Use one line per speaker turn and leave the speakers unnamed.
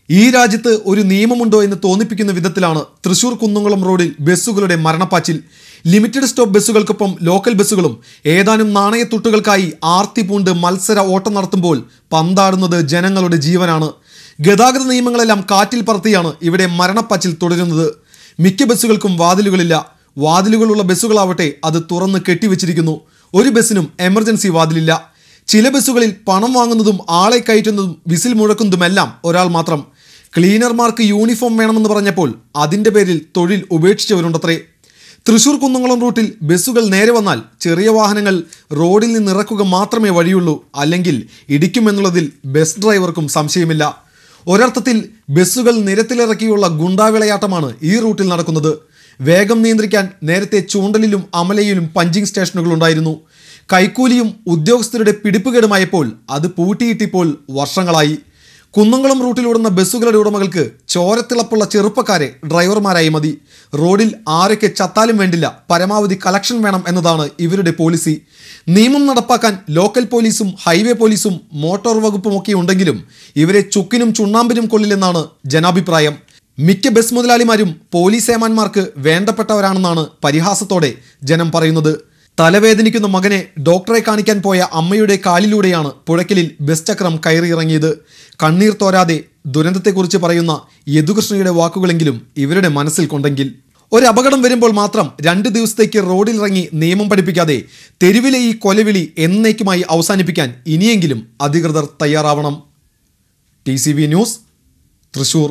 ഈ രാജ്യത്ത് ഒരു നിയമമുണ്ടോ എന്ന് തോന്നിപ്പിക്കുന്ന വിധത്തിലാണ് തൃശൂർ കുന്നംകുളം റോഡിൽ ബസ്സുകളുടെ മരണപ്പാച്ചിൽ. ലിമിറ്റഡ് സ്റ്റോപ്പ് ബസ്സുകൾക്കൊപ്പം ലോക്കൽ ബസ്സുകളും ഏതാനും നാണയത്തുട്ടുകൾക്കായി ആർത്തി പൂണ്ട് മത്സര ഓട്ടം നടത്തുമ്പോൾ പന്താടുന്നത് ജനങ്ങളുടെ ജീവനാണ്. ഗതാഗത നിയമങ്ങളെല്ലാം കാറ്റിൽ പറത്തിയാണ് ഇവിടെ മരണപ്പാച്ചിൽ തുടരുന്നത്. മിക്ക ബസ്സുകൾക്കും വാതിലുകളില്ല. വാതിലുകളുള്ള ബസ്സുകളാവട്ടെ അത് തുറന്ന് കെട്ടിവെച്ചിരിക്കുന്നു. ഒരു ബസ്സിനും എമർജൻസി വാതിലില്ല. ചില ബസ്സുകളിൽ പണം വാങ്ങുന്നതും ആളെ കയറ്റുന്നതും വിസിൽ മുഴക്കുന്നതുമെല്ലാം ഒരാൾ മാത്രം. ക്ലീനർമാർക്ക് യൂണിഫോം വേണമെന്ന് പറഞ്ഞപ്പോൾ അതിൻ്റെ പേരിൽ തൊഴിൽ ഉപേക്ഷിച്ചവരുണ്ടത്രേ. തൃശൂർ കുന്നംകുളം റൂട്ടിൽ ബസ്സുകൾ നേരെ വന്നാൽ ചെറിയ വാഹനങ്ങൾ റോഡിൽ നിന്ന് ഇറക്കുക മാത്രമേ വഴിയുള്ളൂ, അല്ലെങ്കിൽ ഇടിക്കുമെന്നുള്ളതിൽ ബസ് ഡ്രൈവർക്കും സംശയമില്ല. ഒരർത്ഥത്തിൽ ബസ്സുകൾ നിരത്തിലിറക്കിയുള്ള ഗുണ്ടാവിളയാട്ടമാണ് ഈ റൂട്ടിൽ നടക്കുന്നത്. വേഗം നിയന്ത്രിക്കാൻ നേരത്തെ ചൂണ്ടലിലും അമലയിലും പഞ്ചിങ് സ്റ്റേഷനുകൾ ഉണ്ടായിരുന്നു. കൈക്കൂലിയും ഉദ്യോഗസ്ഥരുടെ പിടിപ്പുകേടുമായപ്പോൾ അത് പൂട്ടിയിട്ടിപ്പോൾ വർഷങ്ങളായി. കുന്നംകുളം റൂട്ടിലോടുന്ന ബസ്സുകളുടെ ഉടമകൾക്ക് ചോരത്തിളപ്പുള്ള ചെറുപ്പക്കാരെ ഡ്രൈവർമാരായി മതി. റോഡിൽ ആരൊക്കെ ചത്താലും വേണ്ടില്ല, പരമാവധി കളക്ഷൻ വേണം എന്നതാണ് ഇവരുടെ പോളിസി. നിയമം നടപ്പാക്കാൻ ലോക്കൽ പോലീസും ഹൈവേ പോലീസും മോട്ടോർ വകുപ്പുമൊക്കെ ഉണ്ടെങ്കിലും ഇവരെ ചുക്കിനും ചുണ്ണാമ്പിനും കൊള്ളില്ലെന്നാണ് ജനാഭിപ്രായം. മിക്ക ബസ് മുതലാളിമാരും പോലീസ് ഏമാന്മാർക്ക് വേണ്ടപ്പെട്ടവരാണെന്നാണ് പരിഹാസത്തോടെ ജനം പറയുന്നത്. തലവേദനിക്കുന്ന മകനെ ഡോക്ടറെ കാണിക്കാൻ പോയ അമ്മയുടെ കാലിലൂടെയാണ് പുഴയ്ക്കലിൽ ബസ് ചക്രം കയറിയിറങ്ങിയത്. കണ്ണീർ തോരാതെ ദുരന്തത്തെക്കുറിച്ച് പറയുന്ന യദുകൃഷ്ണയുടെ വാക്കുകളെങ്കിലും ഇവരുടെ മനസ്സിൽ കൊണ്ടെങ്കിൽ. ഒരു അപകടം വരുമ്പോൾ മാത്രം 2 ദിവസത്തേക്ക് റോഡിലിറങ്ങി നിയമം പഠിപ്പിക്കാതെ തെരുവിലെ ഈ കൊലവിളി എന്നേക്കുമായി അവസാനിപ്പിക്കാൻ ഇനിയെങ്കിലും അധികൃതർ തയ്യാറാവണം. TCV news, Thrissur.